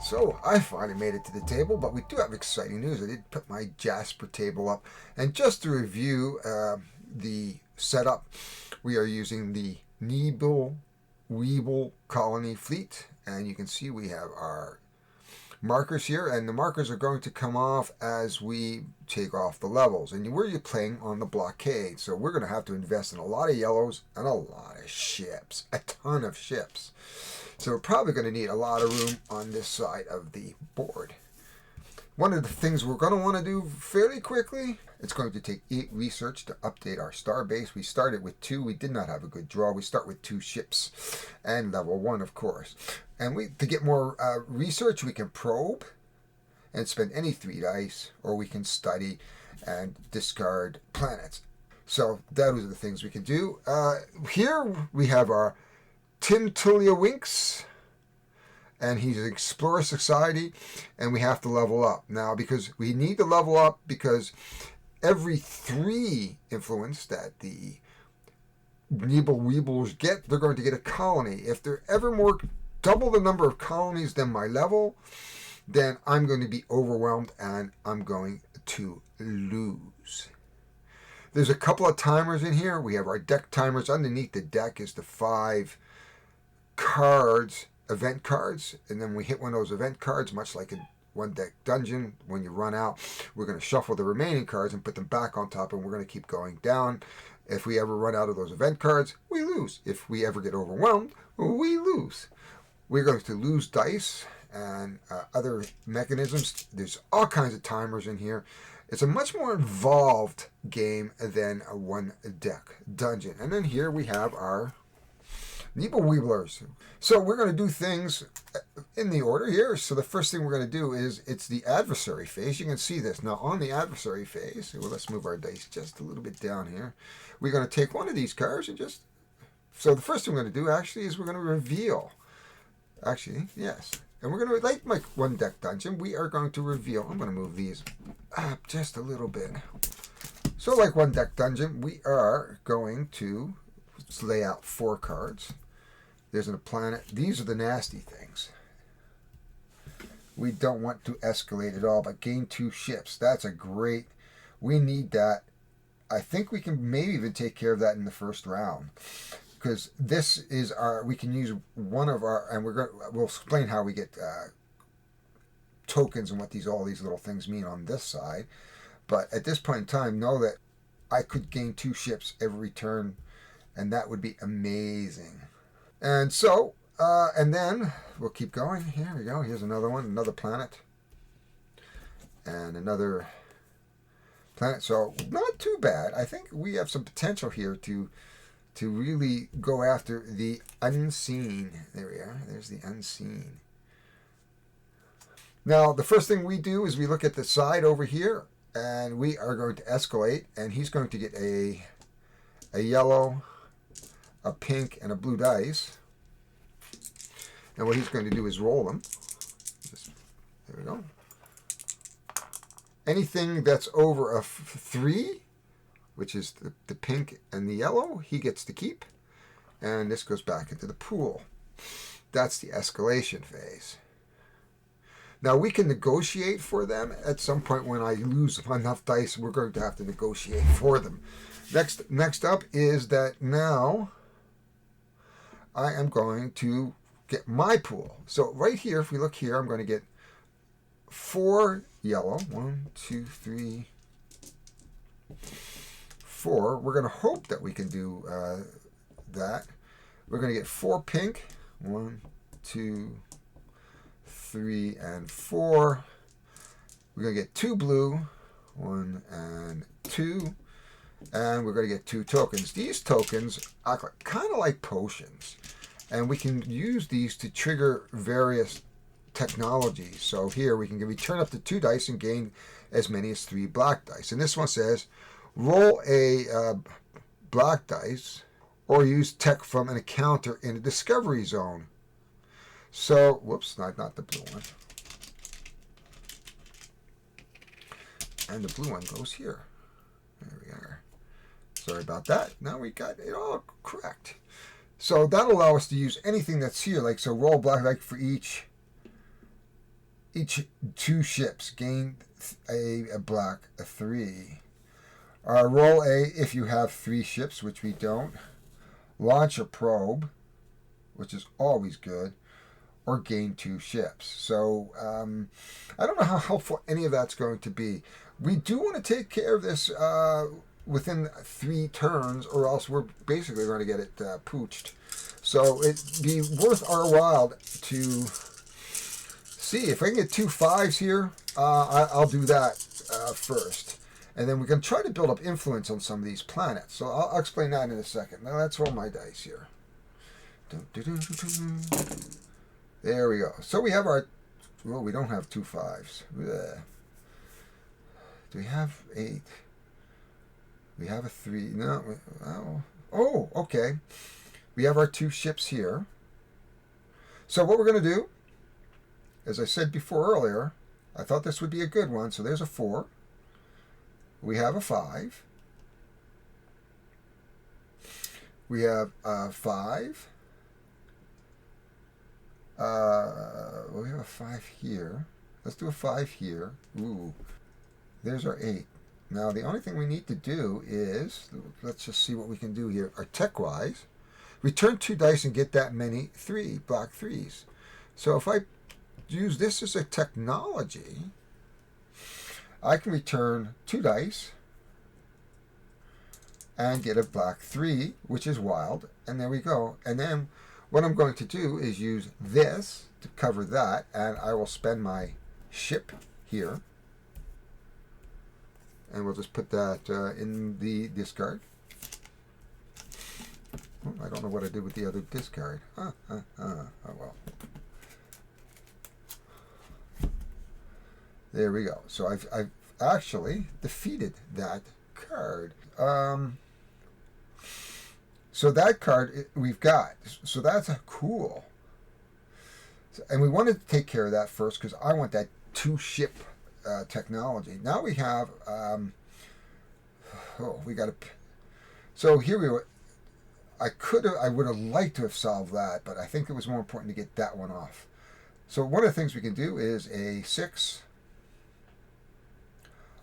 So I finally made it to the table, but we do have exciting news. I did put my Jasper table up, and just to review the setup, we are using the Nebel Weeble Colony Fleet, and you can see we have our markers here, and the markers are going to come off as we take off the levels. And we're playing on the blockade, so we're going to have to invest in a lot of yellows and a lot of ships, a ton of ships. So we're probably going to need a lot of room on this side of the board. One of the things we're going to want to do fairly quickly, it's going to take 8 research to update our star base. We started with 2. We did not have a good draw. We start with 2 ships and level 1, of course. And to get more research, we can probe and spend any 3 dice, or we can study and discard planets. So those are the things we can do. Here we have our Tim Winks, and he's an Explorer Society, and we have to level up now because we need to level up because every 3 influence that the Nebel Weebles get, they're going to get a colony. If they're ever more double the number of colonies than my level, then I'm going to be overwhelmed and I'm going to lose. There's a couple of timers in here. We have our deck timers. Underneath the deck is the 5 cards, event cards, and then we hit one of those event cards, much like a 1-deck dungeon. When you run out, we're going to shuffle the remaining cards and put them back on top, and we're going to keep going down. If we ever run out of those event cards, we lose. If we ever get overwhelmed, we lose. We're going to lose dice and other mechanisms. There's all kinds of timers in here. It's a much more involved game than a 1-deck dungeon. And then here we have our Nebel Weeblers. So we're going to do things in the order here. So the first thing we're going to do is it's the adversary phase. You can see this. Now on the adversary phase, well, let's move our dice just a little bit down here. We're going to take one of these cards and just... So the first thing we're going to do actually is we're going to reveal. Actually, yes. And we're going to, like my 1-deck dungeon, we are going to reveal. I'm going to move these up just a little bit. So like 1-deck dungeon, we are going to lay out 4 cards. There's a planet. These are the nasty things. We don't want to escalate at all, but gain 2 ships. That's a great... We need that. I think we can maybe even take care of that in the first round. Because this is our... We can use one of our... And we'll explain how we get tokens and what all these little things mean on this side. But at this point in time, know that I could gain 2 ships every turn, and that would be amazing. And so, and then we'll keep going. Here we go. Here's another one, another planet. And another planet. So not too bad. I think we have some potential here to really go after the unseen. There we are. There's the unseen. Now, the first thing we do is we look at the side over here, and we are going to escalate, and he's going to get a yellow, a pink, and a blue dice. And what he's going to do is roll them. There we go. Anything that's over a 3, which is the pink and the yellow, he gets to keep. And this goes back into the pool. That's the escalation phase. Now, we can negotiate for them. At some point when I lose enough dice, we're going to have to negotiate for them. Next up is that now I am going to get my pool. So right here, if we look here, I'm going to get 4 yellow. 1, 2, 3, 4. We're going to hope that we can do that. We're going to get 4 pink. 1, 2, 3, and 4. We're going to get 2 blue. 1 and 2. And we're going to get 2 tokens. These tokens are kind of like potions. And we can use these to trigger various technologies. So here we can return up to 2 dice and gain as many as 3 black dice. And this one says, roll a black dice or use tech from an encounter in a discovery zone. So, whoops, not the blue one. And the blue one goes here. There we are. Sorry about that. Now we got it all correct. So that'll allow us to use anything that's here. Like, so roll black, like for each each 2 ships. Gain a black 3. Roll A if you have 3 ships, which we don't. Launch a probe, which is always good, or gain 2 ships. So I don't know how helpful any of that's going to be. We do want to take care of this within 3 turns, or else we're basically going to get it pooched. So it'd be worth our while to see if I can get 2 5s here. I'll do that first. And then we can try to build up influence on some of these planets. So I'll explain that in a second. Now let's roll my dice here. There we go. So we have our... Well, we don't have 2 5s. Ugh. Do we have 8? We have a 3. No. Oh, okay. We have our 2 ships here. So what we're going to do, as I said before earlier, I thought this would be a good one. So there's a 4. We have a 5. We have a 5. We have a 5 here. Let's do a 5 here. Ooh. There's our 8. Now, the only thing we need to do is, let's just see what we can do here. Our tech-wise, return 2 dice and get that many black 3s. So if I use this as a technology, I can return 2 dice and get a black 3, which is wild. And there we go. And then what I'm going to do is use this to cover that, and I will spend my ship here. And we'll just put that in the discard. Oh, I don't know what I did with the other discard. Oh, well. There we go. So I've actually defeated that card. So that card we've got. So that's cool. And we wanted to take care of that first because I want that 2 ship technology. Now we have, we got to, so here we were. I would have liked to have solved that, but I think it was more important to get that one off. So one of the things we can do is a 6,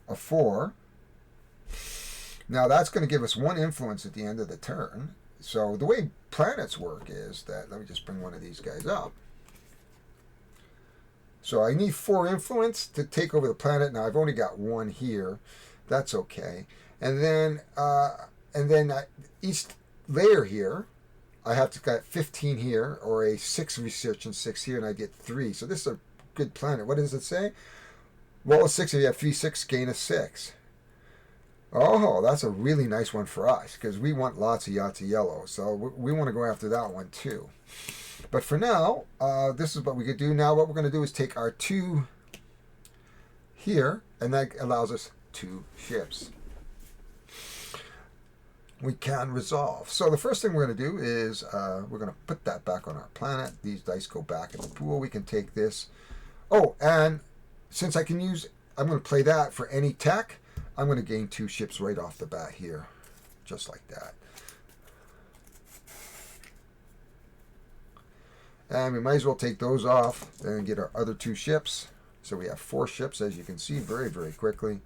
a 4. Now that's going to give us 1 influence at the end of the turn. So the way planets work is that, let me just bring one of these guys up. So I need 4 influence to take over the planet. Now I've only got 1 here. That's okay. And then each layer here, I have to get 15 here, or a 6 research and 6 here, and I get 3. So this is a good planet. What does it say? Roll a 6 if you have 3 6, gain a 6. Oh, that's a really nice one for us because we want lots of yachts of yellow. So we want to go after that one too. But for now, this is what we could do. Now what we're going to do is take our 2 here, and that allows us 2 ships. We can resolve. So the first thing we're going to do is we're going to put that back on our planet. These dice go back in the pool. We can take this. Oh, and since I can use, I'm going to play that for any tech. I'm going to gain 2 ships right off the bat here, just like that. And we might as well take those off and get our other 2 ships. So we have 4 ships, as you can see, very, very quickly.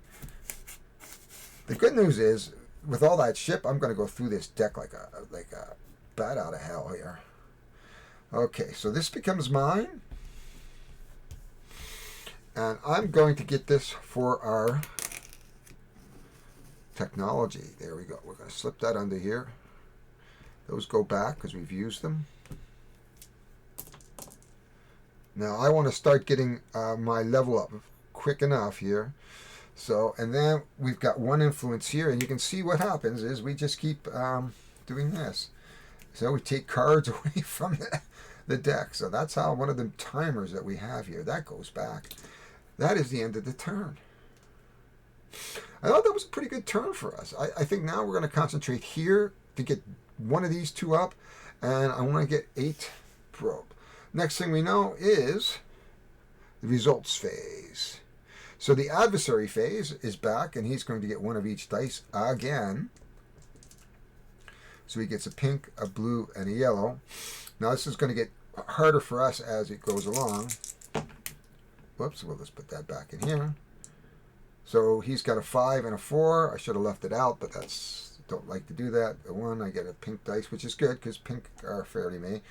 The good news is, with all that ship, I'm going to go through this deck like a bat out of hell here. Okay, so this becomes mine. And I'm going to get this for our technology. There we go. We're going to slip that under here. Those go back because we've used them. Now I want to start getting my level up quick enough here. So, and then we've got 1 influence here, and you can see what happens is we just keep doing this. So we take cards away from the deck. So that's how one of the timers that we have here, that goes back. That is the end of the turn. I thought that was a pretty good turn for us. I think now we're going to concentrate here to get one of these 2 up, and I want to get 8 probe. Next thing we know is the results phase. So the adversary phase is back, and he's going to get 1 of each dice again. So he gets a pink, a blue, and a yellow. Now this is going to get harder for us as it goes along. Whoops, we'll just put that back in here. So he's got a 5 and a 4. I should have left it out, but that's, don't like to do that. A 1, I get a pink dice, which is good because pink are fairly made.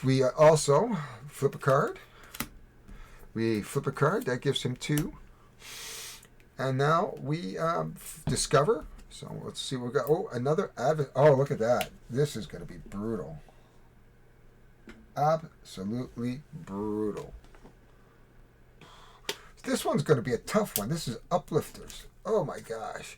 We also flip a card. We flip a card, that gives him 2. And now we discover. So let's see what we got. Oh, another oh, look at that. This is going to be brutal. Absolutely brutal. This one's going to be a tough one. This is Uplifters. Oh my gosh.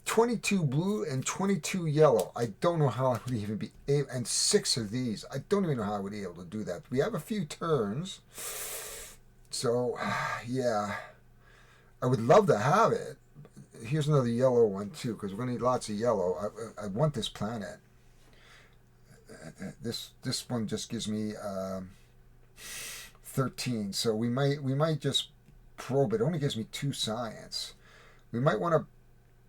22 blue and 22 yellow. I don't know how I would even be able, and 6 of these. I don't even know how I would be able to do that. We have a few turns. So, yeah. I would love to have it. Here's another yellow one too, because we're going to need lots of yellow. I want this planet. This one just gives me 13. So we might just probe it. It only gives me 2 science. We might want to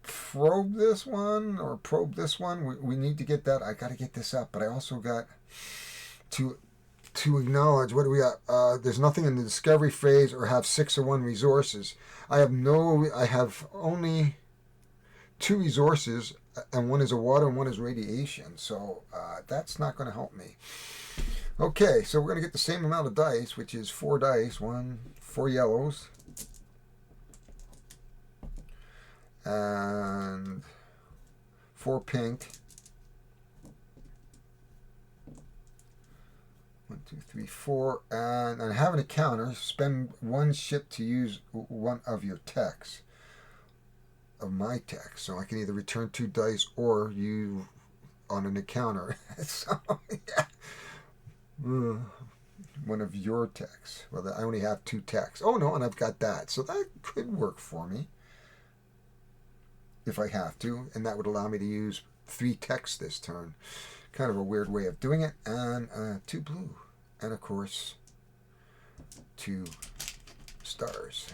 probe this one or probe this one. We need to get that. I got to get this up, but I also got to acknowledge, what do we got? There's nothing in the discovery phase or have 6 or 1 resources. I have only 2 resources, and one is a water and one is radiation. So that's not going to help me. Okay, so we're going to get the same amount of dice, which is 4 dice, 4 yellows. And 4 pink. 1, 2, 3, 4. And having a counter, spend 1 ship to use 1 of your techs. Of my techs. So I can either return 2 dice or you on an encounter. So, yeah. 1 of your techs. Well, I only have 2 techs. Oh, no, and I've got that. So that could work for me. If I have to, and that would allow me to use 3 techs this turn. Kind of a weird way of doing it. And 2 blue. And of course, 2 stars.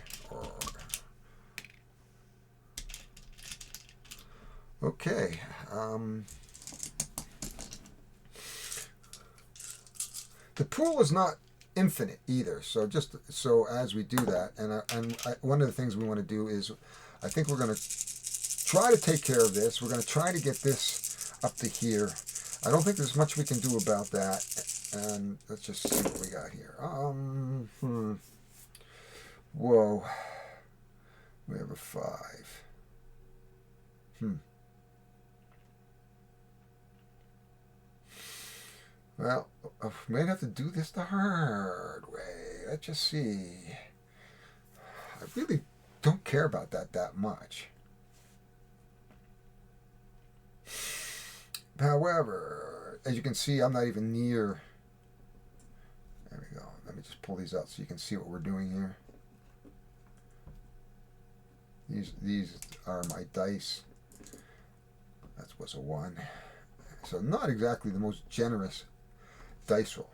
Okay. The pool is not infinite either. So just so as we do that, and one of the things we want to do is, I think we're going to try to take care of this. We're going to try to get this up to here. I don't think there's much we can do about that. And let's just see what we got here. Whoa. We have a 5. Well, we might have to do this the hard way. Let's just see. I really don't care about that much. However, as you can see, I'm not even near. There we go. Let me just pull these out so you can see what we're doing here. These are my dice. That was a 1. So not exactly the most generous dice roll.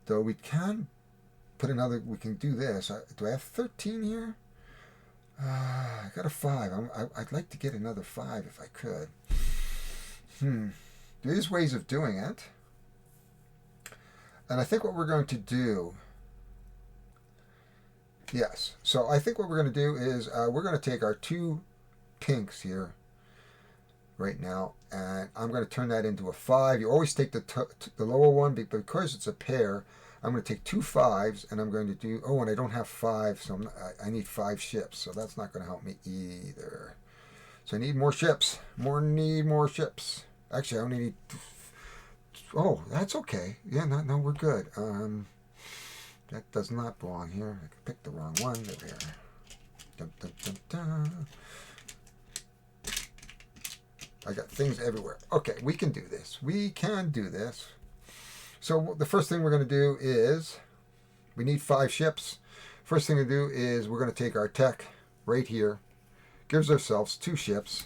Though we can put another, we can do this. Do I have 13 here? I got a 5. I'd like to get another 5 if I could. There's ways of doing it. And I think what we're going to do, yes. So I think what we're going to do is we're going to take our 2 pinks here right now, and I'm going to turn that into a 5. You always take the lower one, but because it's a pair, I'm going to take 2 5s, and I'm going to do, oh, and I don't have 5, so I need 5 ships, so that's not going to help me either. So I need more ships. Need more ships. Actually, I only need, oh, that's okay. Yeah, no, we're good. That does not belong here. I picked the wrong one. There we are. Dun, dun, dun, dun. I got things everywhere. Okay, we can do this. We can do this. So the first thing we're going to do is, we need 5 ships. First thing to do is we're going to take our tech right here. Gives ourselves 2 ships.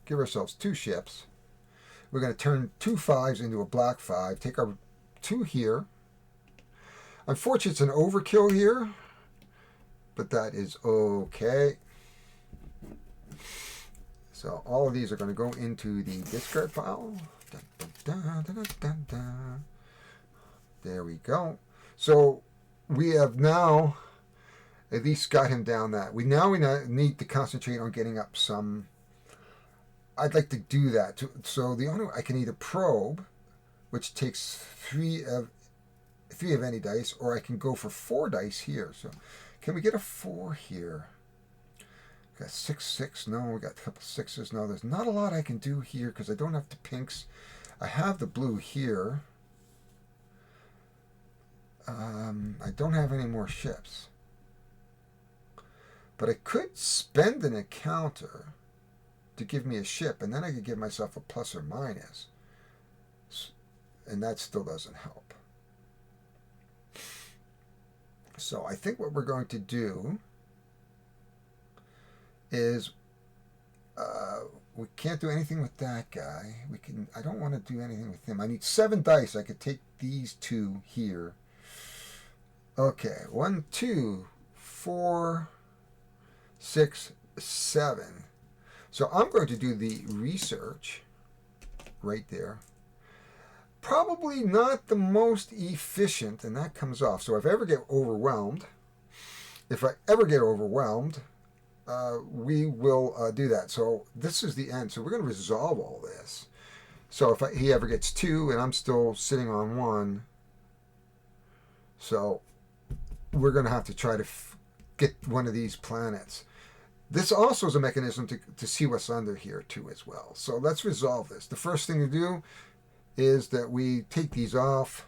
Give ourselves 2 ships. We're going to turn 2 5s into a black 5. Take our 2 here. Unfortunately, it's an overkill here, but that is okay. So all of these are going to go into the discard pile. Dun, dun, Da, da, da, da, da. There we go. So we have now at least got him down that. We need to concentrate on getting up some. I'd like to do that. So the only I can either probe, which takes three of any dice, or I can go for 4 dice here. So can we get a 4 here? Got 6, 6. No, we got a couple 6s. No, there's not a lot I can do here because I don't have the pinks. I have the blue here. I don't have any more ships. But I could spend an encounter to give me a ship, and then I could give myself a plus or minus. And that still doesn't help. So I think what we're going to do is we can't do anything with that guy. I don't want to do anything with him. I need 7 dice. I could take these 2 here. Okay, 1, 2, 4, 6, 7. So I'm going to do the research right there. Probably not the most efficient, and that comes off. So if I ever get overwhelmed, we will do that. So this is the end. So we're going to resolve all this. So if he ever gets 2 and I'm still sitting on 1, so we're going to have to try to get one of these planets. This also is a mechanism to see what's under here too as well. So let's resolve this. The first thing to do is that we take these off,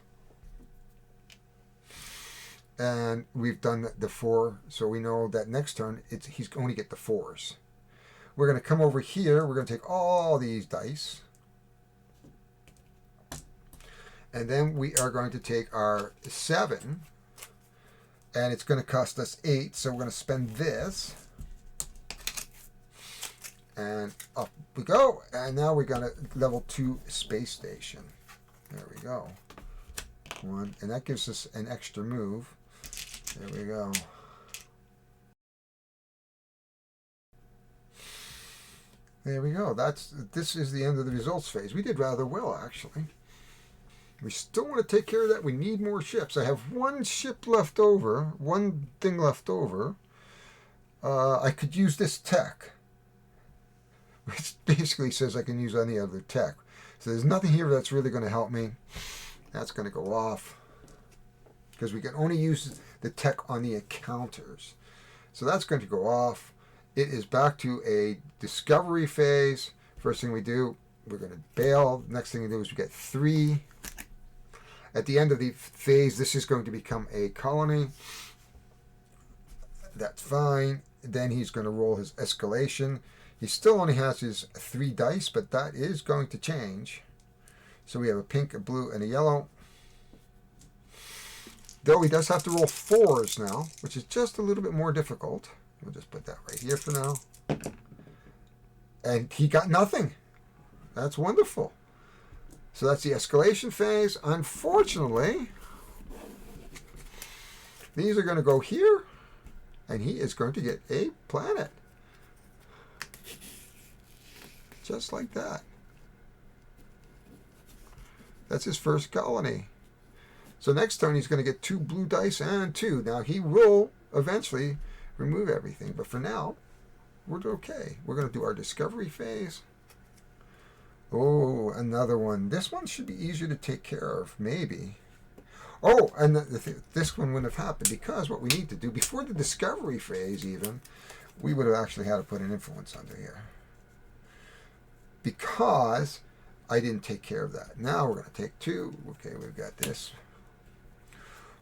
and we've done the 4, so we know that next turn he's going to get the 4s. We're going to come over here. We're going to take all these dice, and then we are going to take our 7, and it's going to cost us 8, so we're going to spend this. And up we go. And now we're going to level 2 space station. There we go. 1. And that gives us an extra move. There we go. There we go. This is the end of the results phase. We did rather well, actually. We still want to take care of that. We need more ships. I have 1 ship left over. 1 thing left over. I could use this tech, which basically says I can use any other tech. So there's nothing here that's really going to help me. That's going to go off because we can only use the tech on the encounters. So that's going to go off. It is back to a discovery phase. First thing we do, we're going to bail. Next thing we do is we get 3. At the end of the phase, this is going to become a colony. That's fine. Then he's going to roll his escalation. He still only has his 3 dice, but that is going to change. So we have a pink, a blue, and a yellow. Though he does have to roll 4s now, which is just a little bit more difficult. We'll just put that right here for now. And he got nothing. That's wonderful. So that's the escalation phase. Unfortunately, these are going to go here, and he is going to get a planet. Just like that. That's his first colony. So next turn he's going to get 2 blue dice and 2. Now he will eventually remove everything, but for now we're okay. We're going to do our discovery phase. Oh, another one. This one should be easier to take care of, maybe. Oh, and this one wouldn't have happened because what we need to do before the discovery phase even, we would have actually had to put an influence under here. Because I didn't take care of that. Now we're going to take 2. Okay, we've got this.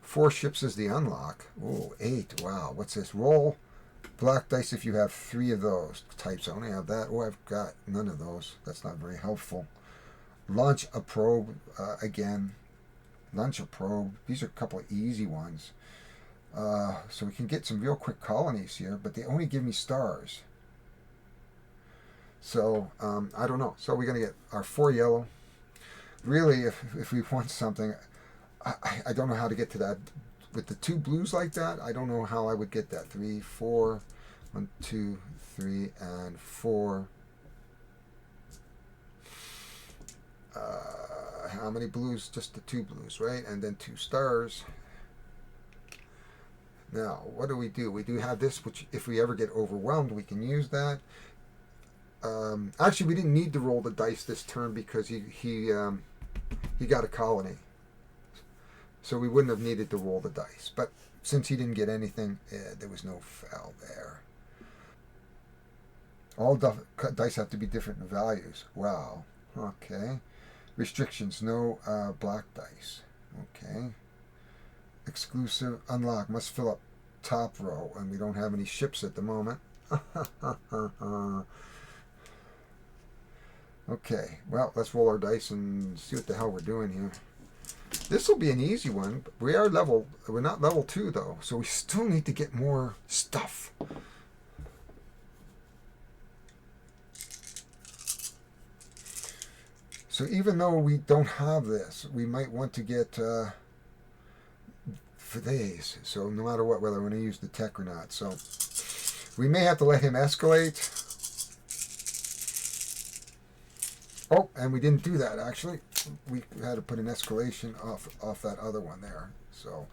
4 ships is the unlock. Oh, 8. Wow. What's this? Roll black dice if you have 3 of those types. I only have that. Oh, I've got none of those. That's not very helpful. Launch a probe again. Launch a probe. These are a couple of easy ones. So we can get some real quick colonies here, but they only give me stars. So, I don't know. So we're going to get our 4 yellow. Really, if we want something, I don't know how to get to that. With the 2 blues like that, I don't know how I would get that. 3, 4, 1, 2, 3, and 4. how many blues? Just the 2 blues, right? And then 2 stars. Now, what do? We do have this, which if we ever get overwhelmed, we can use that. Actually, we didn't need to roll the dice this turn because he got a colony. So we wouldn't have needed to roll the dice. But since he didn't get anything, there was no foul there. All dice have to be different values. Wow. Okay. Restrictions. No black dice. Okay. Exclusive. Unlock. Must fill up top row. And we don't have any ships at the moment. Okay. Well, let's roll our dice and see what the hell we're doing here. This will be an easy one. We're not level 2 though, so we still need to get more stuff. So even though we don't have this, we might want to get for these. So no matter what, whether we're going to use the tech or not. So we may have to let him escalate. Oh, and we didn't do that actually. We had to put an escalation off that other one there. So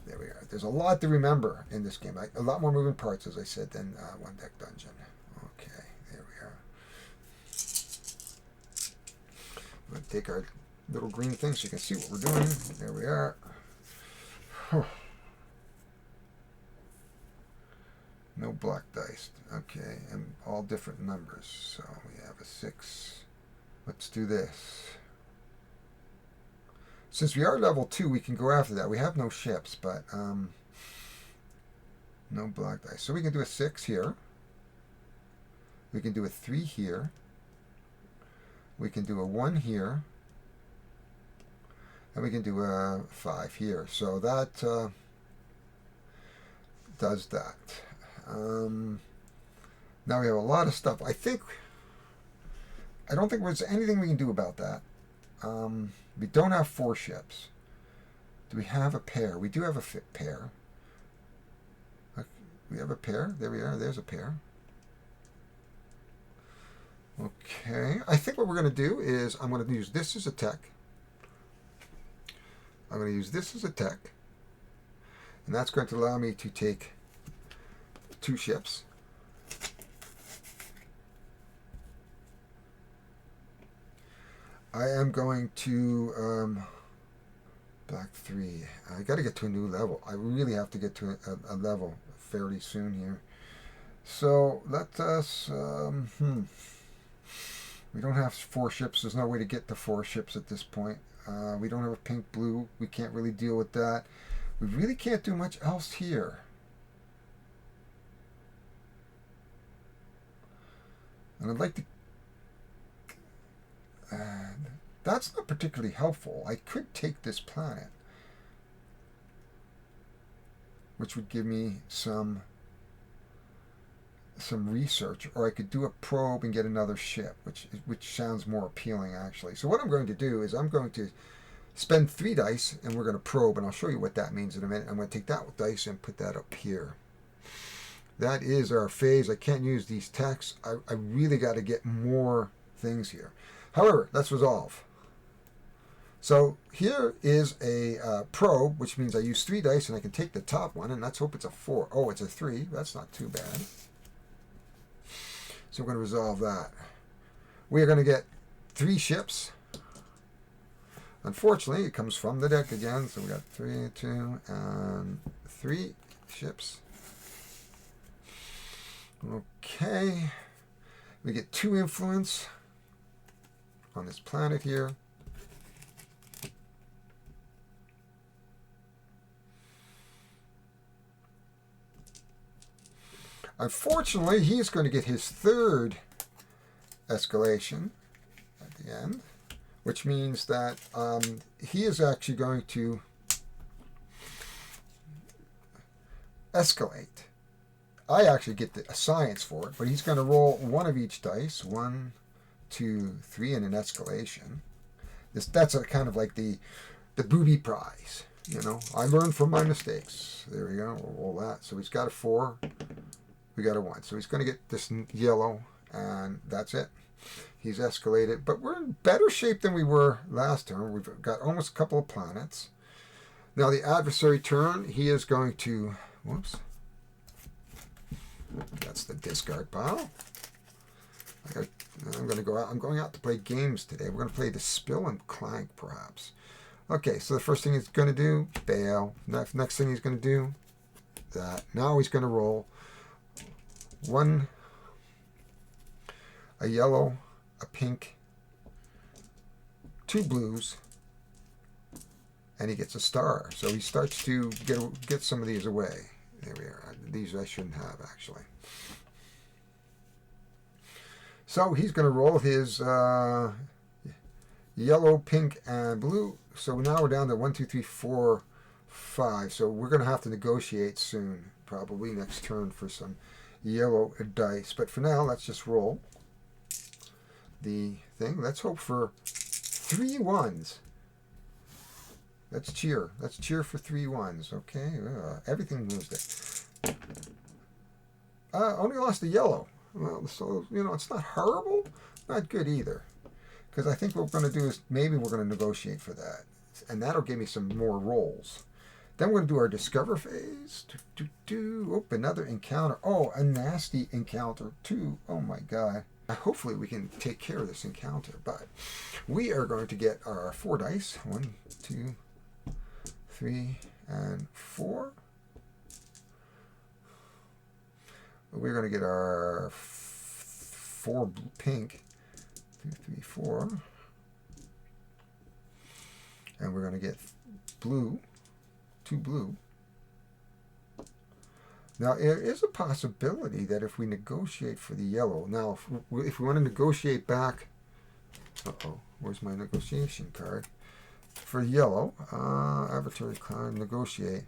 there we are. There's a lot to remember in this game. A lot more moving parts, as I said, than One Deck Dungeon. Okay, there we are. I'm going to take our little green thing so you can see what we're doing. There we are. No black dice. Okay, and all different numbers. So we have a 6. Let's do this. Since we are level 2, we can go after that. We have no ships, but no black dice. So we can do a 6 here. We can do a 3 here. We can do a 1 here. And we can do a 5 here. So that does that. Now we have a lot of stuff. I don't think there's anything we can do about that. We don't have 4 ships. Do we have a pair? We do have a pair. We have a pair. There we are. There's a pair. Okay. I think what we're going to do is I'm going to use this as a tech. I'm going to use this as a tech. And that's going to allow me to take 2 ships. I am going to black 3. I got to get to a new level. I really have to get to a level fairly soon here. So let us. We don't have 4 ships. There's no way to get to 4 ships at this point. We don't have a pink blue. We can't really deal with that. We really can't do much else here. And I'd like to. That's not particularly helpful. I could take this planet, which would give me some research, or I could do a probe and get another ship, which sounds more appealing actually. So what I'm going to do is I'm going to spend 3 dice and we're going to probe, and I'll show you what that means in a minute. I'm going to take that dice and put that up here. That is our phase. I can't use these techs. I really got to get more things here. However, let's resolve. So here is a probe, which means I use 3 dice and I can take the top one, and let's hope it's a 4. Oh, it's a 3. That's not too bad. So we're going to resolve that. We are going to get 3 ships. Unfortunately, it comes from the deck again, so we got 3, 2, and 3 ships. Okay. We get 2 influence on this planet here. Unfortunately, he's going to get his 3rd escalation at the end, which means that he is actually going to escalate. I actually get a science for it, but he's going to roll 1 of each dice, 1, 2, 3, and an escalation. That's a kind of like the booby prize, you know. I learned from my mistakes. There we go. We'll roll that. So he's got a 4. We got a 1. So he's going to get this yellow, and that's it. He's escalated, but we're in better shape than we were last turn. We've got almost a couple of planets. Now the adversary turn, he is going to, whoops, that's the discard pile. I'm going to go out. I'm going out to play games today. We're going to play the Spill and Clank, perhaps. Okay, so the first thing he's going to do, bail. Next thing he's going to do, that. Now he's going to roll a yellow, a pink, 2 blues, and he gets a star. So he starts to get some of these away. There we are. These I shouldn't have, actually. So he's going to roll his yellow, pink, and blue. So now we're down to 1, 2, 3, 4, 5. So we're going to have to negotiate soon, probably next turn, for some yellow dice. But for now, let's just roll the thing. Let's hope for 3 1s. Let's cheer. Let's cheer for 3 1s. Okay, everything moves there. Only lost the yellow. Well, so, it's not horrible, not good either. Because I think what we're going to do is maybe we're going to negotiate for that. And that'll give me some more rolls. Then we're going to do our discover phase. Oh, another encounter. Oh, a nasty encounter too. Oh my God. Hopefully we can take care of this encounter. But we are going to get our 4 dice. 1, 2, 3, and 4. We're going to get our 4 pink. 2, 3, 4. And we're going to get blue. 2 blue. Now, there is a possibility that if we negotiate for the yellow, now, if we want to negotiate back, where's my negotiation card? For yellow, arbitrary card, negotiate.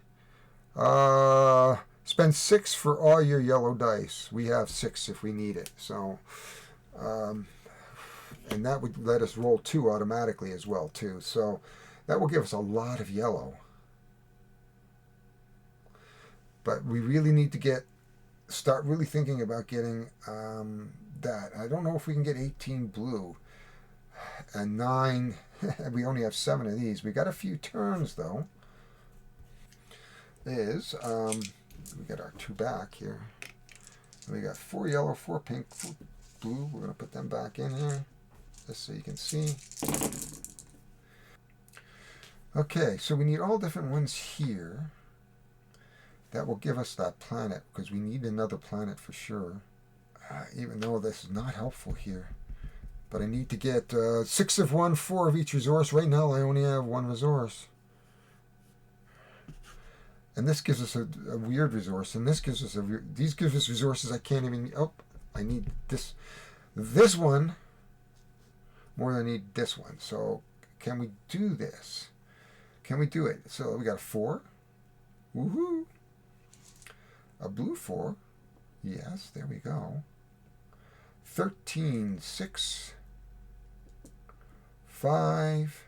Spend 6 for all your yellow dice. We have 6 if we need it. So, and that would let us roll 2 automatically as well, too. So, that will give us a lot of yellow. But we really need to start really thinking about getting that. I don't know if we can get 18 blue and 9. We only have 7 of these. We got a few turns though. We got our 2 back here. We got 4 yellow, 4 pink, 4 blue. We're going to put them back in here just so you can see. Okay, so we need all different ones here. That will give us that planet, because we need another planet for sure. Even though this is not helpful here. But I need to get 6 of one, 4 of each resource. Right now I only have 1 resource. And this gives us a weird resource. And this gives us these give us resources I can't even... Oh, I need this one more than I need this one. So can we do this? Can we do it? So we got a 4. Woohoo! A blue 4. Yes, there we go. 13, 6, 5,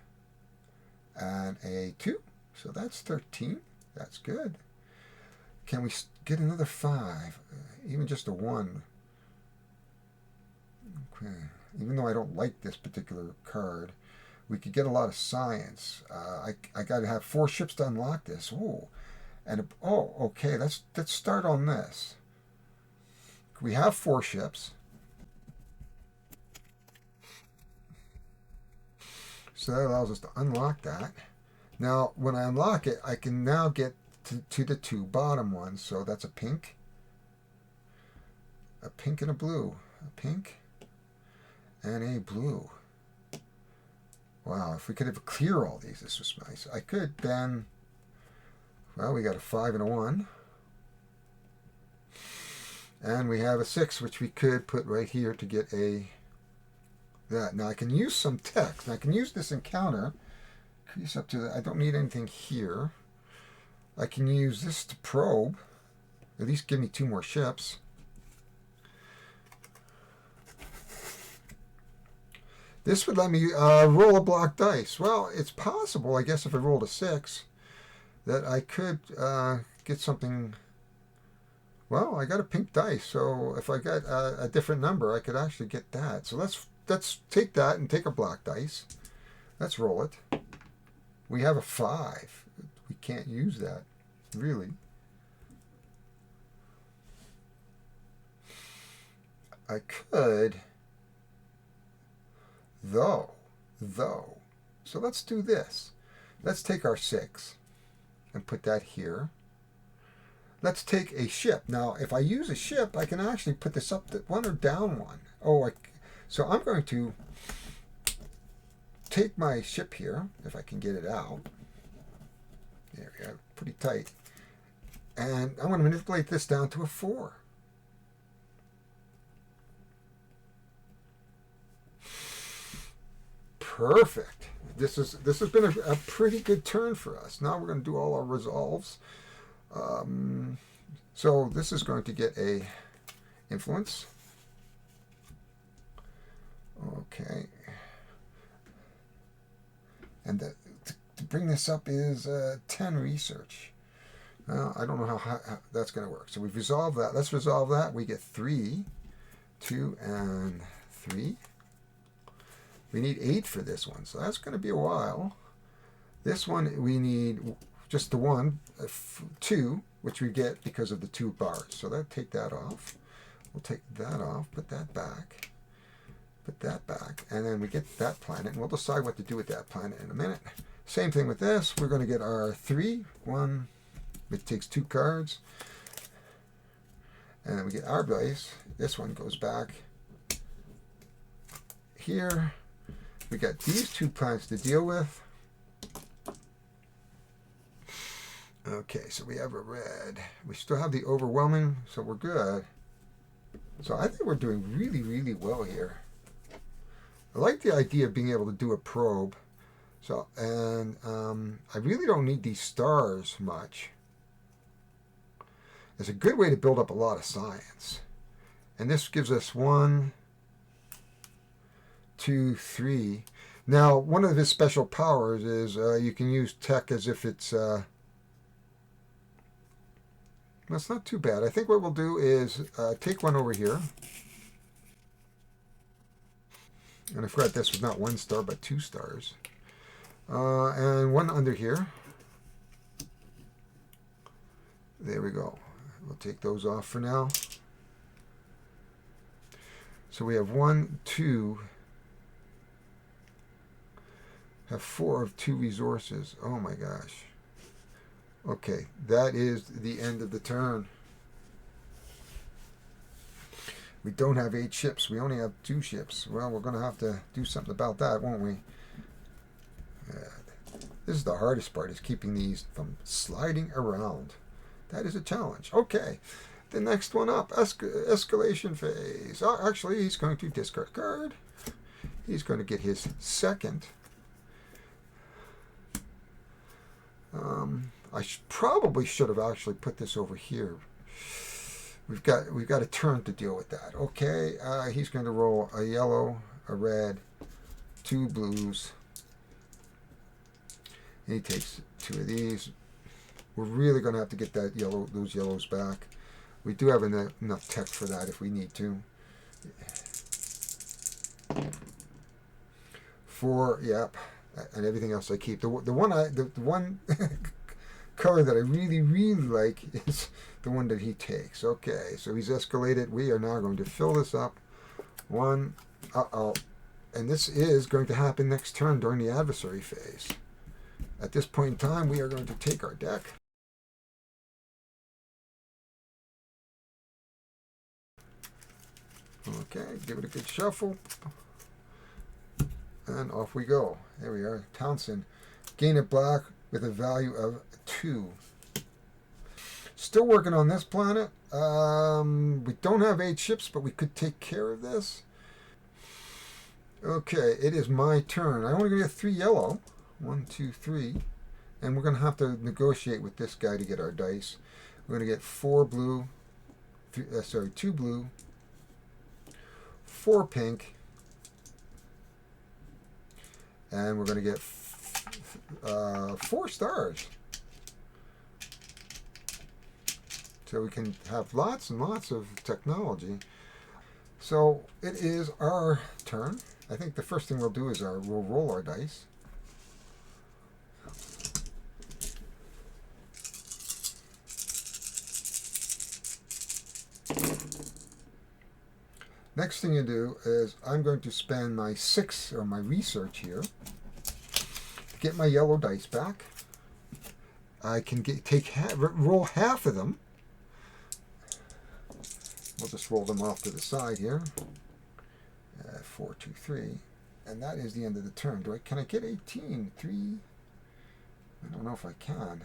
and a 2. So that's 13. That's good. Can we get another 5? Even just a 1. Okay. Even though I don't like this particular card, we could get a lot of science. I got to have 4 ships to unlock this. Ooh. And okay. Let's start on this. We have 4 ships. So that allows us to unlock that. Now, when I unlock it, I can now get to the 2 bottom ones. So that's a pink and a blue. A pink and a blue. Wow, if we could have clear all these, this was nice. I could then... Well, we got a 5 and a 1. And we have a 6, which we could put right here to get that. Now I can use some text. I can use this encounter. Increase up to the... I don't need anything here. I can use this to probe. At least give me 2 more ships. This would let me roll a block dice. Well, it's possible, I guess, if I rolled a 6, that I could get something... Well, I got a pink dice, so if I got a different number, I could actually get that. So let's let's take that and take a black dice. Let's roll it. We have a 5. We can't use that, really. I could, though. So let's do this. Let's take our 6 and put that here. Let's take a ship. Now, if I use a ship, I can actually put this up one or down one. So I'm going to take my ship here, if I can get it out. There we go, pretty tight. And I'm going to manipulate this down to a 4. Perfect. This has been a pretty good turn for us. Now we're going to do all our resolves. So this is going to get a influence. Okay. And to bring this up is 10 research. Well, I don't know how that's going to work. So we've resolved that. Let's resolve that. We get 3, 2, and 3. We need 8 for this one, so that's going to be a while. This one we need just the 1, 2, which we get because of the 2 bars. So take that off. We'll take that off, put that back, and then we get that planet, and we'll decide what to do with that planet in a minute. Same thing with this. We're going to get our 3, 1, it takes 2 cards, and then we get our dice. This one goes back here. We got these 2 planets to deal with. Okay, so we have a red. We still have the overwhelming, so we're good. So I think we're doing really, really well here. I like the idea of being able to do a probe. So, and I really don't need these stars much. It's a good way to build up a lot of science. And this gives us 1, 2, 3. Now, one of his special powers is you can use tech as if it's... that's not too bad. I think what we'll do is take one over here. And I forgot this was not 1 star, but 2 stars. And one under here. There we go. We'll take those off for now. So we have 1, 2... have 4 of 2 resources. Oh my gosh. Okay, that is the end of the turn. We don't have 8 ships. We only have 2 ships. Well, we're going to have to do something about that, won't we? This is the hardest part, is keeping these from sliding around. That is a challenge. Okay, the next one up, escalation phase. Oh, actually, he's going to discard a card. He's going to get his second. I probably should have actually put this over here. We've got a turn to deal with that. Okay, he's going to roll a yellow, a red, 2 blues. And he takes 2 of these. We're really going to have to get those yellows back. We do have enough tech for that if we need to. 4, yep, and everything else I keep. The one color that I really, really like is the one that he takes. Okay, so he's escalated. We are now going to fill this up. 1, and this is going to happen next turn during the adversary phase. At this point in time, we are going to take our deck. Okay, give it a good shuffle. And off we go. There we are. Townsend. Gain a black with a value of 2. Still working on this planet. We don't have 8 ships, but we could take care of this. Okay, it is my turn. I only get 3 yellow. 1, 2, 3. And we're going to have to negotiate with this guy to get our dice. We're going to get 4 blue. 2 blue. 4 pink. And we're going to get 4 stars. So we can have lots and lots of technology. So it is our turn. I think the first thing we'll do is we'll roll our dice. Next thing you do is I'm going to spend my 6 or my research here. Get my yellow dice back. I can roll half of them. We'll just roll them off to the side here. 4, 2, 3, and that is the end of the turn. Can I get 18? 3? I don't know if I can.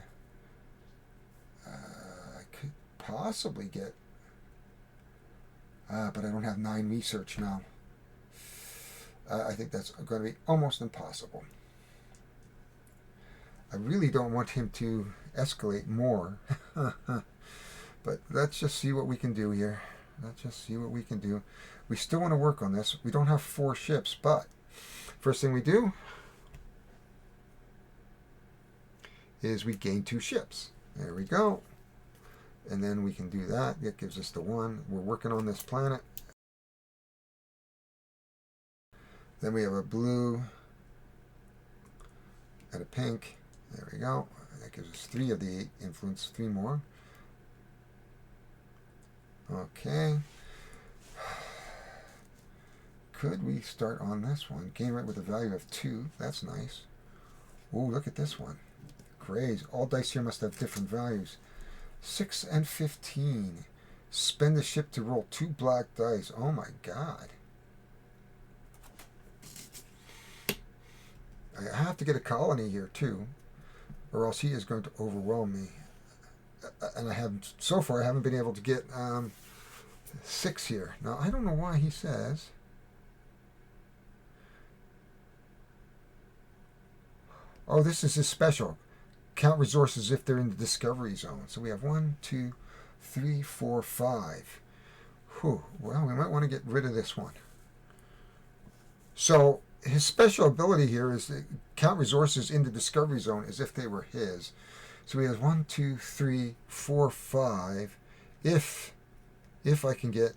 I could possibly get, but I don't have 9 research now. I think that's going to be almost impossible. I really don't want him to escalate more. But let's just see what we can do here. Let's just see what we can do. We still want to work on this. We don't have 4 ships, but first thing we do is we gain 2 ships. There we go. And then we can do that. That gives us the 1. We're working on this planet. Then we have a blue and a pink. There we go. That gives us 3 of the 8 influence, 3 more. Okay. Could we start on this one? Gain right with a value of 2. That's nice. Oh, look at this one. Crazy. All dice here must have different values. 6 and 15. Spend the ship to roll 2 black dice. Oh my god. I have to get a colony here too, or else he is going to overwhelm me. And so far I haven't been able to get 6 here. Now I don't know why he says. Oh, this is his special. Count resources if they're in the discovery zone. So we have 1, 2, 3, 4, 5. Whew. Well, we might want to get rid of this one. So his special ability here is to count resources in the discovery zone as if they were his. So he has 1, 2, 3, 4, 5. If I can get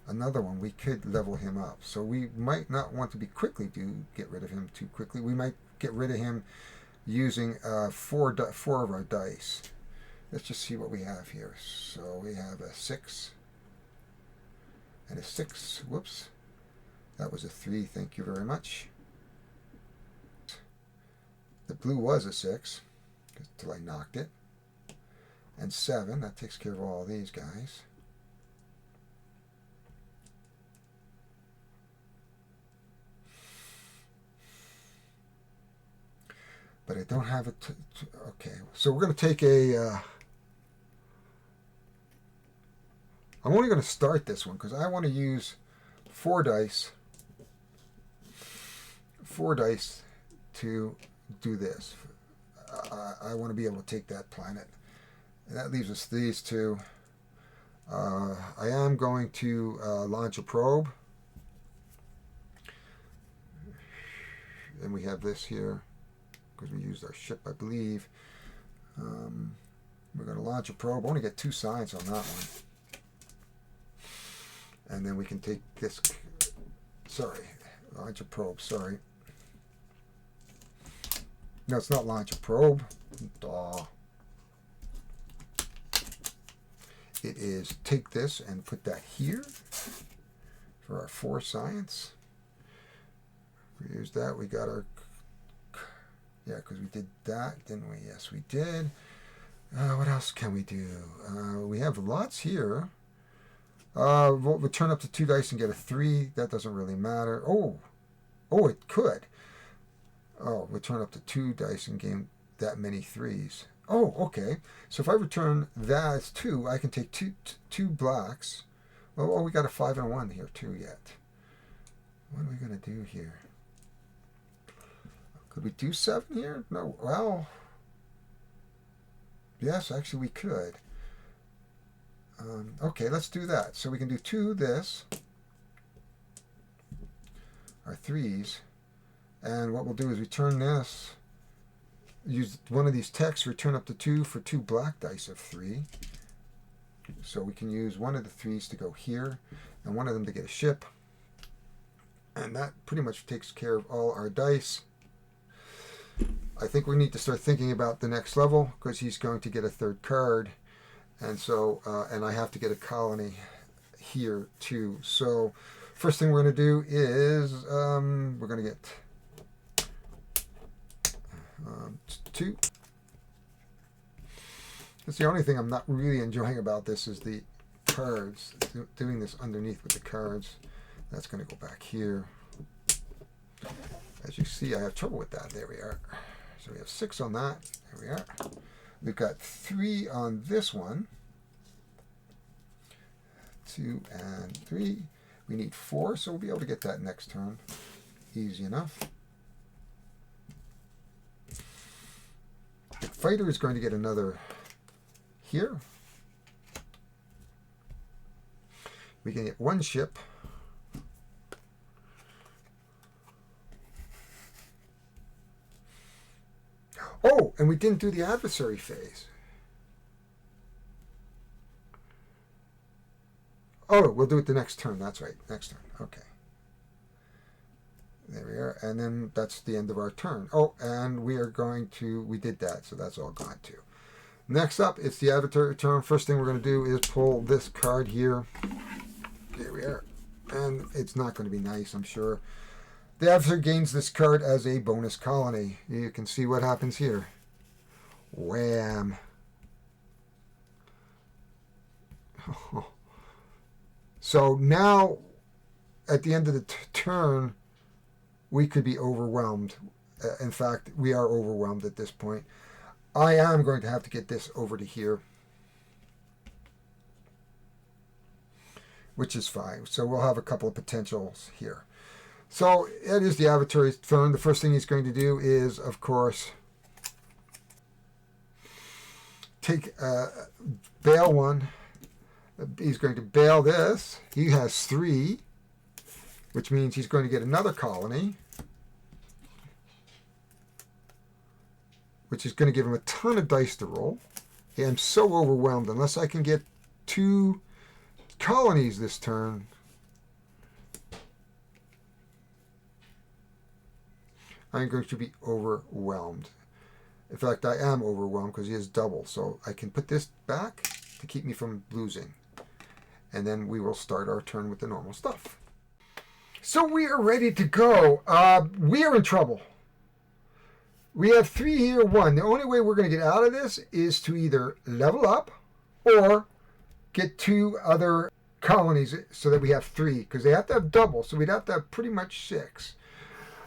another one, we could level him up. So we might not want to get rid of him too quickly. We might get rid of him using 4 of our dice. Let's just see what we have here. So we have a 6 and a 6. Whoops. That was a 3. Thank you very much. The blue was a 6 until I knocked it. And 7. That takes care of all these guys. But I don't have it. Okay, so we're going to take a. I'm only going to start this one because I want to use 4 dice. 4 dice to do this. I want to be able to take that planet. And that leaves us these 2. I am going to launch a probe. And we have this here because we used our ship, I believe. We're going to launch a probe. I only get 2 signs on that one. And then we can take this. Sorry. Launch a probe. Sorry. No, it's not launch a probe. Duh. It is take this and put that here for our 4 science. We use that. We got our. Yeah, because we did that, didn't we? Yes, we did. What else can we do? We have lots here. We'll return up to 2 dice and get a 3. That doesn't really matter. Oh, it could. Oh, return up to 2 dice and gain that many 3s. Oh, okay. So if I return that as 2, I can take two blacks. Oh, we got a 5 and a 1 here too yet. What are we going to do here? Could we do 7 here? No. Well, yes, actually we could. Okay, let's do that. So we can do 2 this, our 3s, and what we'll do is return this, use one of these texts, return up to 2 for 2 black dice of 3. So we can use one of the 3s to go here, and one of them to get a ship. And that pretty much takes care of all our dice. I think we need to start thinking about the next level because he's going to get a third card. And so, and I have to get a colony here too. So first thing we're going to do is we're going to get 2. That's the only thing I'm not really enjoying about this is the cards. Doing this underneath with the cards. That's going to go back here. As you see, I have trouble with that. There we are. So we have 6 on that. There we are. We've got 3 on this one. 2 and 3. We need 4, so we'll be able to get that next turn. Easy enough. The fighter is going to get another here. We can get 1 ship. Oh, and we didn't do the adversary phase. Oh, we'll do it the next turn. That's right. Next turn. Okay. There we are. And then that's the end of our turn. Oh, and we are going to... We did that, so that's all gone too. Next up, it's the adversary turn. First thing we're going to do is pull this card here. There we are. And it's not going to be nice, I'm sure. The adversary gains this card as a bonus colony. You can see what happens here. Wham. So now, at the end of the turn, we could be overwhelmed. In fact, we are overwhelmed at this point. I am going to have to get this over to here, which is fine. So we'll have a couple of potentials here. So it is the adversary's turn. The first thing he's going to do is, of course, take bail 1. He's going to bail this. He has 3, which means he's going to get another colony, which is going to give him a ton of dice to roll. I'm so overwhelmed. Unless I can get 2 colonies this turn, I'm going to be overwhelmed. In fact, I am overwhelmed because he has double. So I can put this back to keep me from losing. And then we will start our turn with the normal stuff. So we are ready to go. We are in trouble. We have 3 here, 1. The only way we're going to get out of this is to either level up or get 2 other colonies so that we have 3. Because they have to have double. So we'd have to have pretty much 6.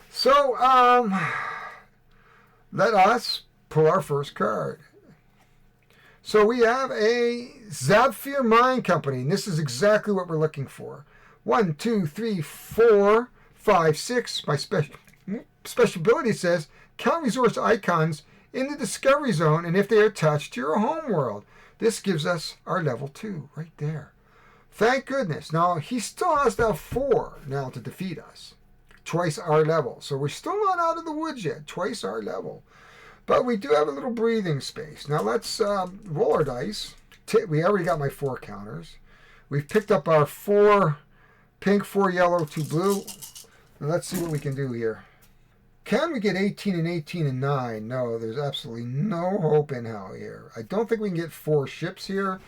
So, let us pull our first card. So we have a Zapfir Mine Company, and this is exactly what we're looking for. 1, 2, 3, 4, 5, 6. My special ability says, count resource icons in the discovery zone, and if they are attached to your home world. This gives us our level 2 right there. Thank goodness. Now, he still has to have 4 now to defeat us. Twice our level. So we're still not out of the woods yet. Twice our level. But we do have a little breathing space. Now let's roll our dice. We already got my 4 counters. We've picked up our 4 pink, 4 yellow, 2 blue. Now let's see what we can do here. Can we get 18 and 18 and 9? No, there's absolutely no hope in hell here. I don't think we can get 4 ships here.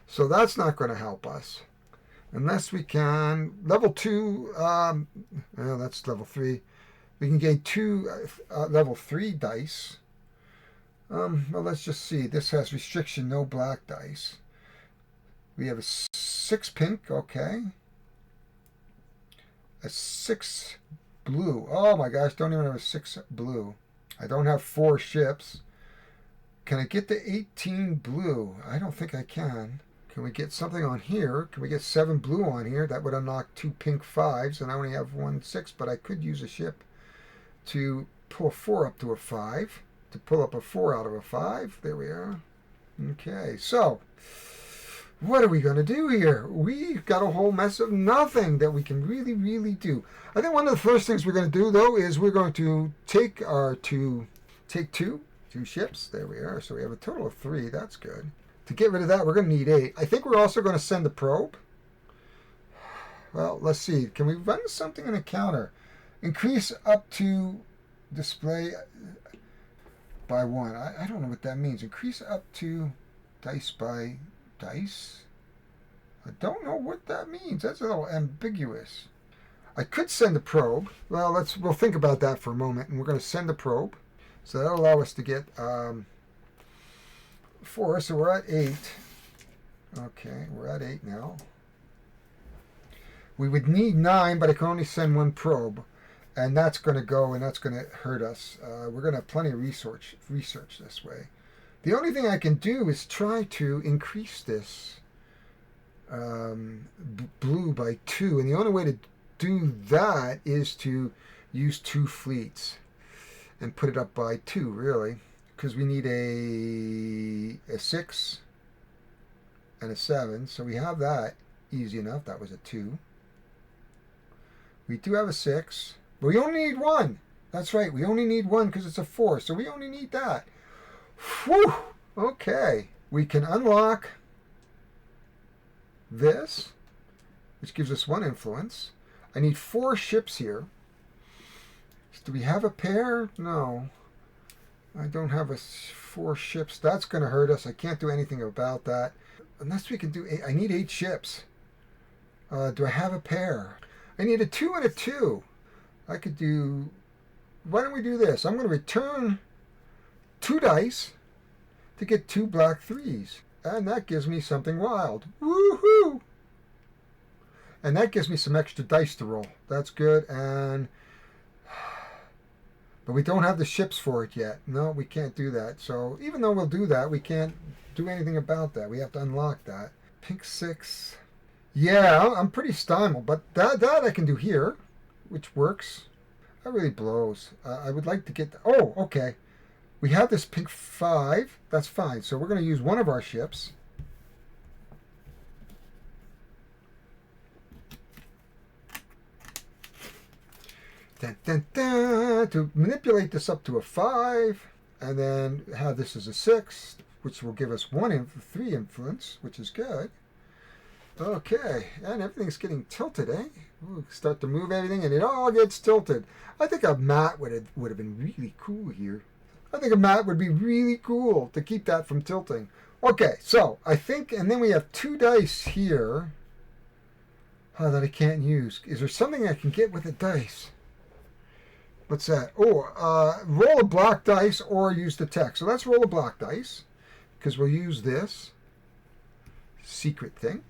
So that's not going to help us. Unless we can, level 2, well, that's level 3. We can gain 2 level 3 dice. Well, let's just see. This has restriction, no black dice. We have a 6 pink, okay. A 6 blue. Oh my gosh, don't even have a 6 blue. I don't have 4 ships. Can I get the 18 blue? I don't think I can. Can we get something on here? Can we get 7 blue on here? That would unlock 2 pink 5s, and I only have 1 6, but I could use a ship to pull a 4 up to a 5, to pull up a 4 out of a 5. There we are. Okay, so what are we going to do here? We've got a whole mess of nothing that we can really do. I think one of the first things we're going to do, though, is we're going to take our 2 ships. There we are. So we have a total of 3. That's good. To get rid of that, we're going to need 8. I think we're also going to send the probe. Well, let's see. Can we run something in a counter? Increase up to display by 1. I don't know what that means. Increase up to dice by dice? I don't know what that means. That's a little ambiguous. I could send a probe. Well, we'll think about that for a moment, and we're going to send a probe. So that'll allow us to get 4. So we're at 8. Okay, we're at 8 now. We would need 9, but I can only send 1 probe. And that's going to go, and that's going to hurt us. We're going to have plenty of research this way. The only thing I can do is try to increase this blue by 2. And the only way to do that is to use 2 fleets and put it up by 2, really. Because we need a 6 and a 7. So we have that easy enough. That was a 2. We do have a 6. But we only need 1. That's right. We only need 1 because it's a 4. So we only need that. Whew. Okay. We can unlock this, which gives us 1 influence. I need 4 ships here. Do we have a pair? No. I don't have 4 ships. That's going to hurt us. I can't do anything about that. Unless we can do 8. I need 8 ships. Do I have a pair? I need a 2 and a 2. I could do... Why don't we do this? I'm going to return 2 dice to get 2 black 3s. And that gives me something wild. Woohoo! And that gives me some extra dice to roll. That's good. And... But we don't have the ships for it yet. No, we can't do that. So even though we'll do that, we can't do anything about that. We have to unlock that. Pink 6. Yeah, I'm pretty stymied. But that I can do here, which works. That really blows. I would like to get... Oh, okay. We have this pink 5. That's fine. So we're going to use one of our ships. Dun, dun, dun, to manipulate this up to a 5. And then have this as a 6, which will give us 3 influence, which is good. Okay, and everything's getting tilted, eh? We'll start to move everything, and it all gets tilted. I think a mat would have been really cool here. I think a mat would be really cool to keep that from tilting. Okay, so I think, and then we have 2 dice here that I can't use. Is there something I can get with a dice? What's that? Oh, roll a black dice or use the text. So let's roll a black dice, because we'll use this secret thing.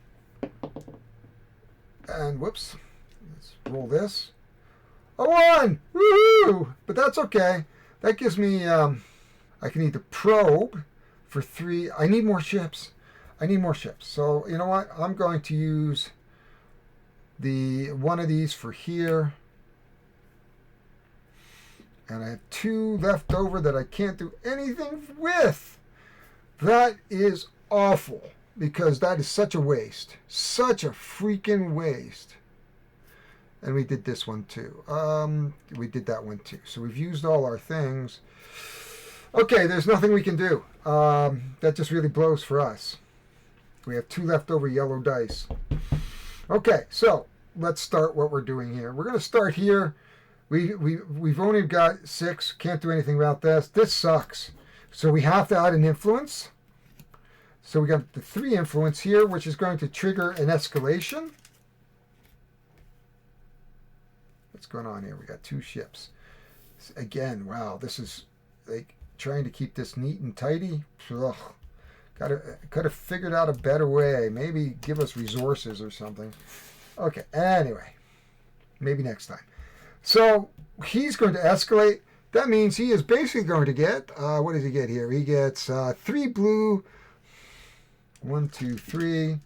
And whoops, let's roll this. A 1! Woohoo! But that's okay. That gives me, I can either probe for 3. I need more ships. So you know what? I'm going to use one of these for here. And I have 2 left over that I can't do anything with. That is awful. Because that is such a waste. Such a freaking waste. And we did this one too. We did that one too. So we've used all our things. Okay, there's nothing we can do. That just really blows for us. We have 2 leftover yellow dice. Okay, so let's start what we're doing here. We're going to start here. We've only got 6. Can't do anything about this. This sucks. So we have to add an influence. So we got the 3 influence here, which is going to trigger an escalation. What's going on here? We got 2 ships. Again, wow, this is like trying to keep this neat and tidy. Ugh. Could have figured out a better way. Maybe give us resources or something. Okay, anyway, maybe next time. So he's going to escalate. That means he is basically going to get, what does he get here? He gets 3 blue. 1, 2, 3.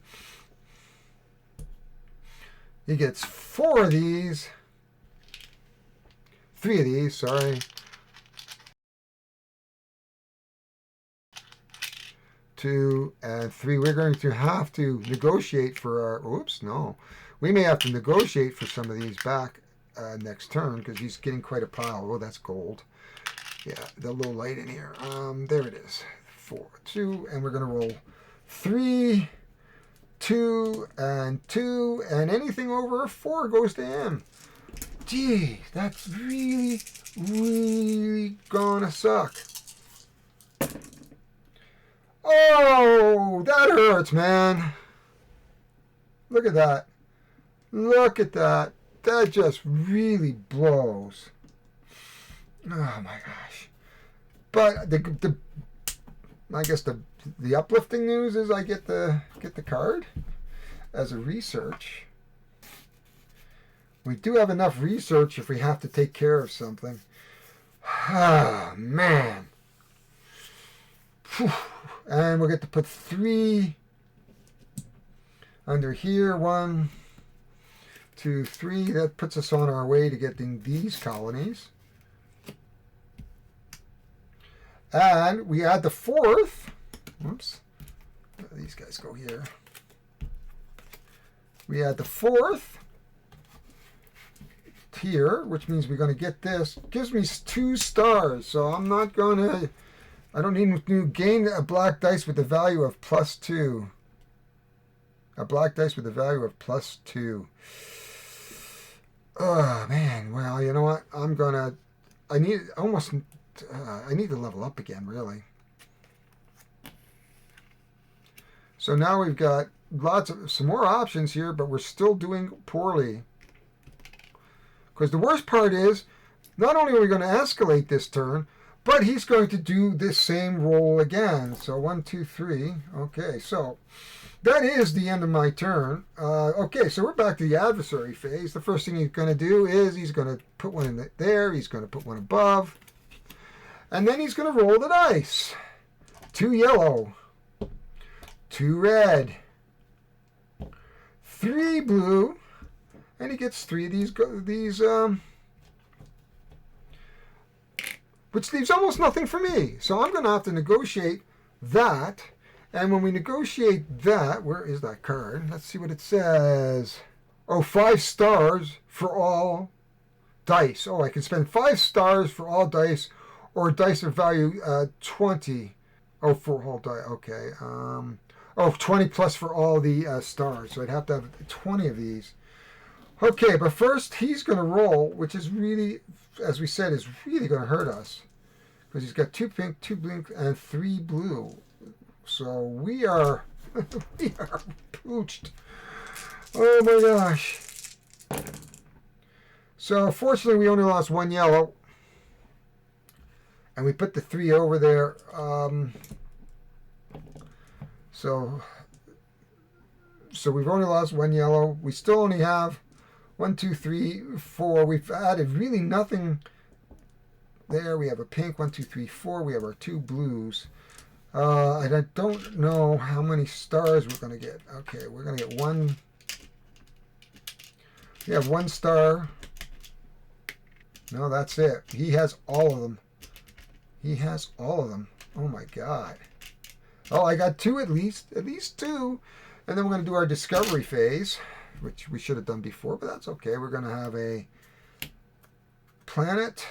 He gets 4 of these. 3 of these, sorry. 2 and 3. We're going to have to negotiate for our... Oops, no. We may have to negotiate for some of these back next turn because he's getting quite a pile. Oh, that's gold. Yeah, the low light in here. There it is. 4, 2, and we're going to roll 3 2 and 2, and anything over a 4 goes to him. Gee, that's really, really gonna suck. Oh, that hurts, man. Look at that. Look at that. That just really blows. Oh my gosh. But I guess the uplifting news is I get the card as a research. We do have enough research if we have to take care of something. Ah, man. Whew. And we'll get to put 3 under here. 1, 2, 3. That puts us on our way to getting these colonies. And we add the 4th. Whoops. These guys go here. We add the 4th here, which means we're going to get this. Gives me 2 stars, so I'm not going to... I don't need to gain a black dice with a value of +2. A black dice with a value of +2. Oh, man. Well, you know what? I need to level up again, really. So now we've got some more options here, but we're still doing poorly. Because the worst part is, not only are we going to escalate this turn, but he's going to do this same roll again. So 1, 2, 3. Okay, so that is the end of my turn. Okay, so we're back to the adversary phase. The first thing he's going to do is he's going to put one in there. He's going to put one above. And then he's going to roll the dice. 2 yellow. 2 red. 3 blue. And he gets 3 of these which leaves almost nothing for me. So I'm going to have to negotiate that. And when we negotiate that, where is that card? Let's see what it says. Oh, 5 stars for all dice. Oh, I can spend 5 stars for all dice, or dice of value 20. Oh, for all dice. Okay. 20 plus for all the stars. So I'd have to have 20 of these. Okay, but first he's going to roll, which is really, as we said, is really going to hurt us. Because he's got 2 pink, 2 blue, and 3 blue. So we are pooched. Oh my gosh. So fortunately we only lost 1 yellow. And we put the 3 over there. So we've only lost 1 yellow. We still only have 1, 2, 3, 4. We've added really nothing there. We have a pink, 1, 2, 3, 4. We have our 2 blues. And I don't know how many stars we're going to get. Okay, we're going to get 1. We have 1 star. No, that's it. He has all of them. He has all of them. Oh my God. Oh, I got 2 at least. At least 2. And then we're going to do our discovery phase, which we should have done before, but that's okay. We're going to have a planet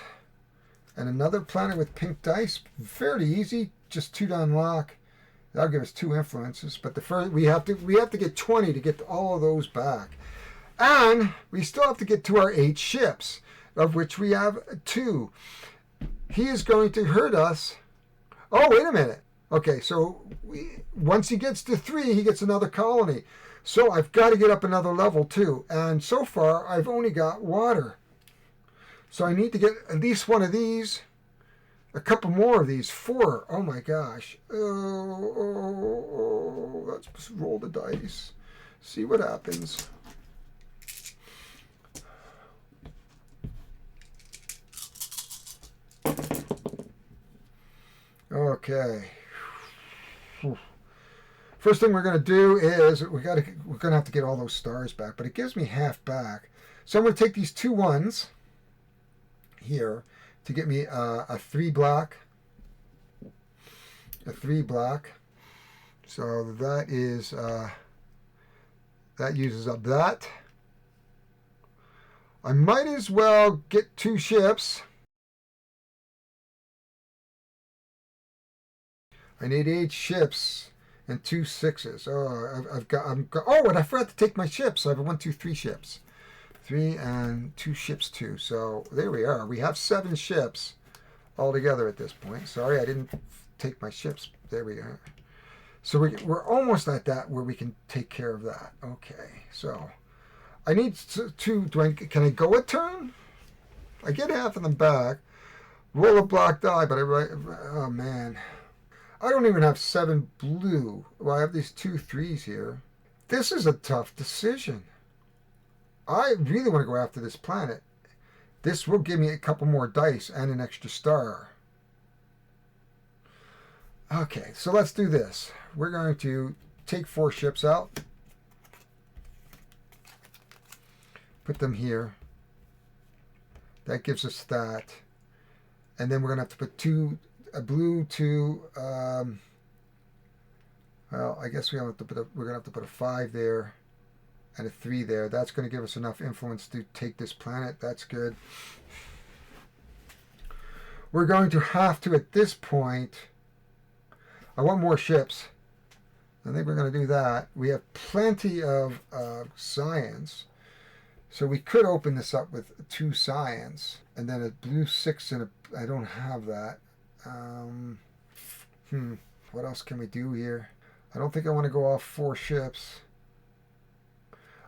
and another planet with pink dice. Fairly easy, just 2 to unlock. That'll give us 2 influences. But the first we have to get 20 to get all of those back. And we still have to get to our 8 ships, of which we have 2. He is going to hurt us. Oh, wait a minute. Okay, so once he gets to 3, he gets another colony. So I've got to get up another level too. And so far, I've only got water. So I need to get at least one of these. A couple more of these. 4. Oh my gosh. Oh, let's roll the dice. See what happens. Okay. First thing we're going to do is we're going to have to get all those stars back, but it gives me half back. So I'm going to take these 2 1s here to get me a 3 black. A 3 black. So that is that uses up that. I might as well get 2 ships. I need 8 ships. and 2 6s. Oh, oh, and I forgot to take my ships. So I have 1, 2, 3 ships. 3 and 2 ships too. So there we are. We have 7 ships altogether at this point. Sorry, I didn't take my ships. There we are. So we're almost at that where we can take care of that. Okay, so I need to can I go a turn? I get half of them back. Roll a black die, but oh man. I don't even have 7 blue. Well, I have these 2 3s here. This is a tough decision. I really want to go after this planet. This will give me a couple more dice and an extra star. Okay, so let's do this. We're going to take 4 ships out. Put them here. That gives us that. And then we're going to have to put a blue, 2, well, I guess we're going to have to put a 5 there and a 3 there. That's going to give us enough influence to take this planet. That's good. We're going to have to, at this point, I want more ships. I think we're going to do that. We have plenty of science. So we could open this up with 2 science and then a blue 6 and I don't have that. What else can we do here? I don't think I want to go off 4 ships.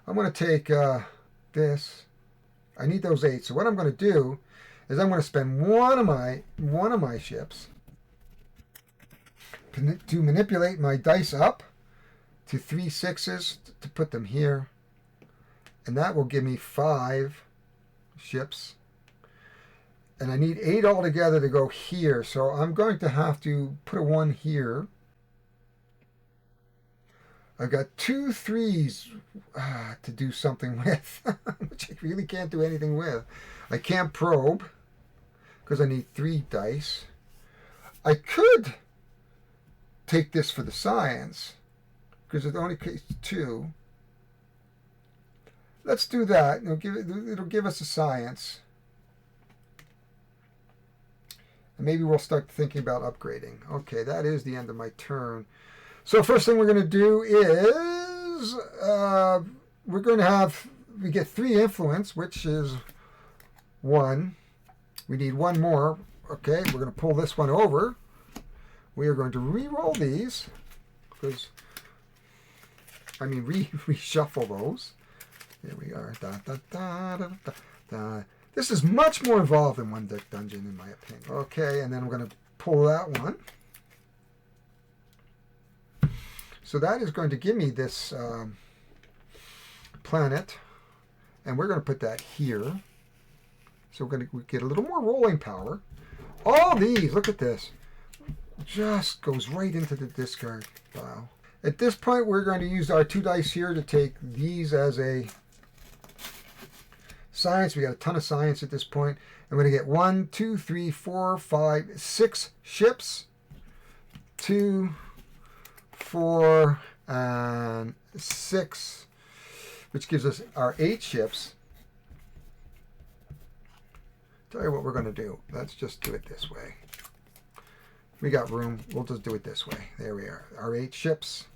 I'm going to take this. I need those 8. So what I'm going to do is I'm going to spend one of my ships to manipulate my dice up to 3 6s to put them here. And that will give me 5 ships. And I need 8 altogether to go here. So I'm going to have to put a 1 here. I've got 2 3s to do something with, which I really can't do anything with. I can't probe because I need 3 dice. I could take this for the science because it only takes 2. Let's do that. It'll give us a science. And maybe we'll start thinking about upgrading. Okay, that is the end of my turn. So first thing we're going to do is we're going to we get 3 influence, which is 1. We need 1 more. Okay, we're going to pull this one over. We are going to re-roll these because, reshuffle those. There we are. This is much more involved than 1 deck dungeon, in my opinion. Okay, and then we're going to pull that one. So that is going to give me this planet, and we're going to put that here. So we're going to get a little more rolling power. All these, look at this, just goes right into the discard pile. At this point, we're going to use our 2 dice here to take these as a science. We got a ton of science at this point. I'm going to get 1, 2, 3, 4, 5, 6 ships. 2, 4, and 6, which gives us our 8 ships. Tell you what we're going to do. Let's just do it this way. We got room. We'll just do it this way. There we are. Our 8 ships.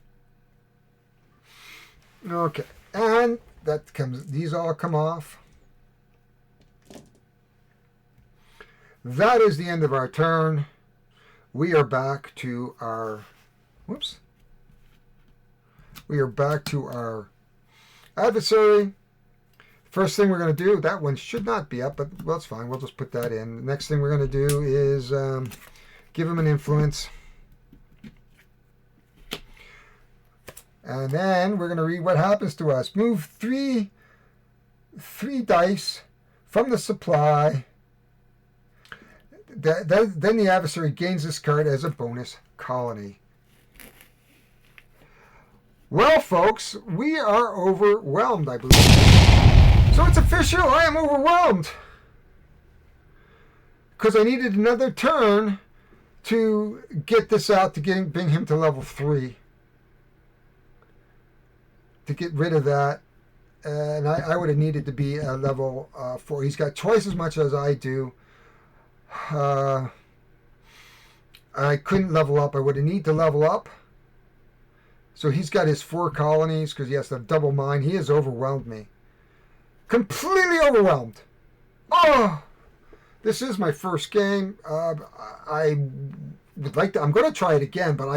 Okay. And that comes. These all come off. That is the end of our turn. We are back to our... Whoops. We are back to our adversary. First thing we're going to do, that one should not be up, but well, it's fine. We'll just put that in. The next thing we're going to do is give him an influence. And then we're going to read what happens to us. Move three dice from the supply. Then the adversary gains this card as a bonus colony. Well, folks, we are overwhelmed, I believe. So it's official. I am overwhelmed. Because I needed another turn to get this out to bring him to level 3. To get rid of that. And I would have needed to be at level 4. He's got twice as much as I do. I couldn't level up. I would have needed to level up. So he's got his 4 colonies because he has to double mine. He has overwhelmed me. Completely overwhelmed. Oh! This is my first game. I would like to. I'm going to try it again, but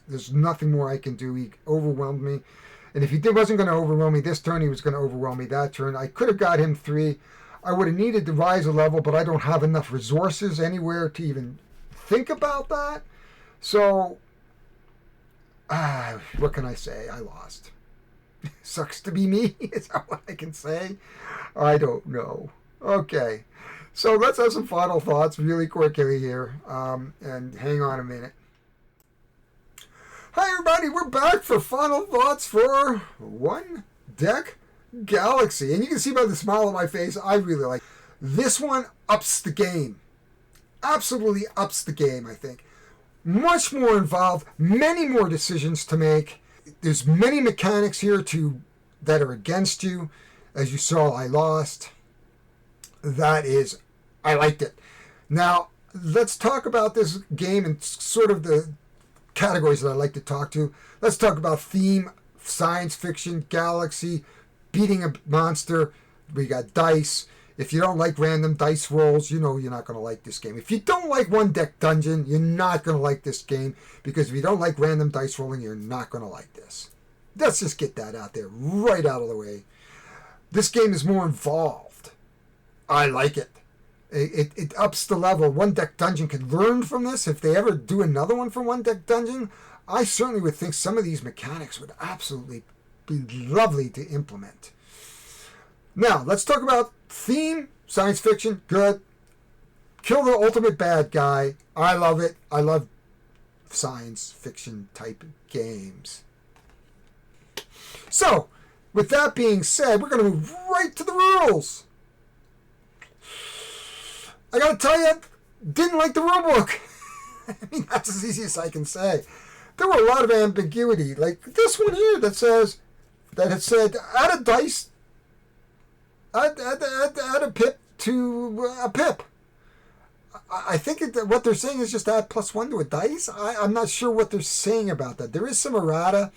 there's nothing more I can do. He overwhelmed me, and if he wasn't going to overwhelm me this turn, he was going to overwhelm me that turn. I could have got him 3. I would have needed to rise a level, but I don't have enough resources anywhere to even think about that. So, what can I say? I lost. Sucks to be me. Is that what I can say? I don't know. Okay. So let's have some final thoughts really quickly here. And hang on a minute. Hi, everybody. We're back for final thoughts for One Deck Galaxy. And you can see by the smile on my face, I really like this one. Ups the game. Absolutely ups the game, I think. Much more involved. Many more decisions to make. There's many mechanics here that are against you. As you saw, I lost. I liked it. Now, let's talk about this game and sort of the categories that I like to talk to. Let's talk about theme, science fiction, galaxy, beating a monster. We got dice. If you don't like random dice rolls, you know you're not going to like this game. If you don't like One Deck Dungeon, you're not going to like this game, because if you don't like random dice rolling, you're not going to like this. Let's just get that out there, right out of the way. This game is more involved. I like it. It ups the level. One Deck Dungeon could learn from this. If they ever do another one for One Deck Dungeon, I certainly would think some of these mechanics would absolutely be lovely to implement. Now, let's talk about theme, science fiction, good. Kill the ultimate bad guy. I love it. I love science fiction type games. So, with that being said, we're going to move right to the rules. I gotta tell you, didn't like the rule book. I mean, that's as easy as I can say. There were a lot of ambiguity. Like this one here that it said, add a dice, add a pip to a pip. I think what they're saying is just add +1 to a dice. I'm not sure what they're saying about that. There is some errata,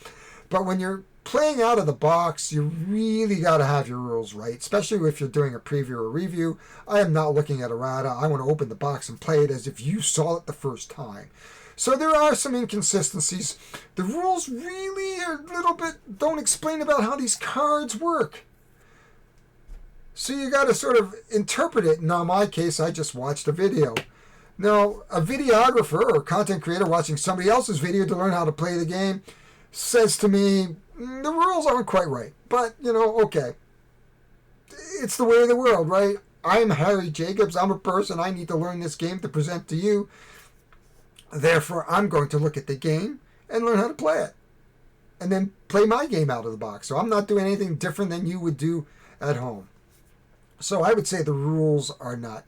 but when you're playing out of the box, you really got to have your rules right, especially if you're doing a preview or review. I am not looking at errata. I want to open the box and play it as if you saw it the first time. So there are some inconsistencies. The rules really are a little bit don't explain about how these cards work. So you got to sort of interpret it. Now, in my case, I just watched a video. Now, a videographer or content creator watching somebody else's video to learn how to play the game says to me, the rules aren't quite right. But, okay. It's the way of the world, right? I'm Harry Jacobs. I'm a person. I need to learn this game to present to you. Therefore, I'm going to look at the game and learn how to play it. And then play my game out of the box. So I'm not doing anything different than you would do at home. So I would say the rules are not,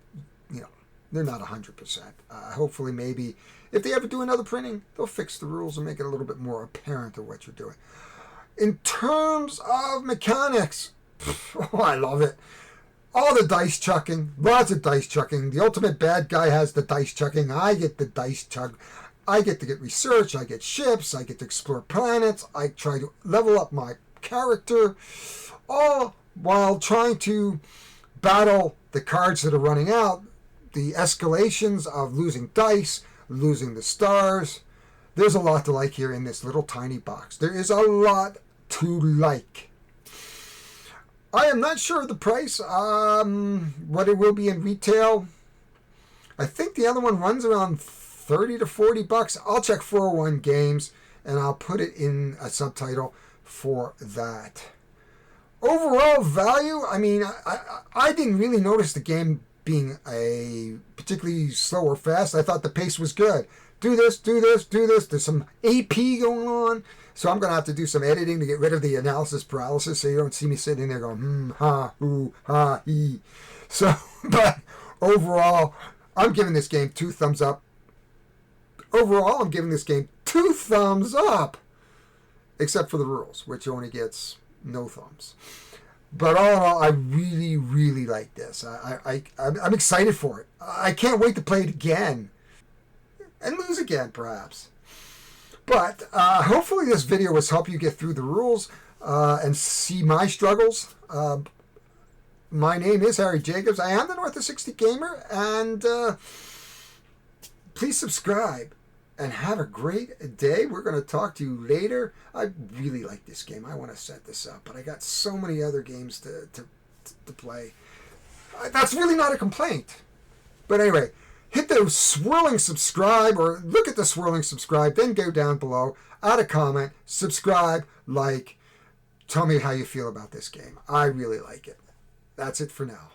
they're not 100%. Hopefully, maybe, if they ever do another printing, they'll fix the rules and make it a little bit more apparent of what you're doing. In terms of mechanics, I love it. All the dice chucking, lots of dice chucking. The ultimate bad guy has the dice chucking. I get the dice chuck. I get to get research. I get ships. I get to explore planets. I try to level up my character, all while trying to battle the cards that are running out. The escalations of losing dice, losing the stars. There's a lot to like here in this little tiny box. There is a lot to like. I am not sure of the price, what it will be in retail. I think the other one runs around 30 to 40 bucks. I'll check 401 Games and I'll put it in a subtitle for that. Overall value, I mean, I didn't really notice the game being a particularly slow or fast. I thought the pace was good. Do this, do this, do this. There's some AP going on. So I'm going to have to do some editing to get rid of the analysis paralysis so you don't see me sitting there going, ha, hoo, ha, he. So, but overall, I'm giving this game 2 thumbs up. Overall, I'm giving this game 2 thumbs up. Except for the rules, which only gets no thumbs. But all in all, I really, really like this. I'm excited for it. I can't wait to play it again. And lose again, perhaps. But hopefully this video has helped you get through the rules and see my struggles. My name is Harry Jacobs. I am the North of 60 Gamer, and please subscribe and have a great day. We're going to talk to you later. I really like this game. I want to set this up, but I got so many other games to play. That's really not a complaint. But anyway, hit the swirling subscribe, or look at the swirling subscribe, then go down below, add a comment, subscribe, like, tell me how you feel about this game. I really like it. That's it for now.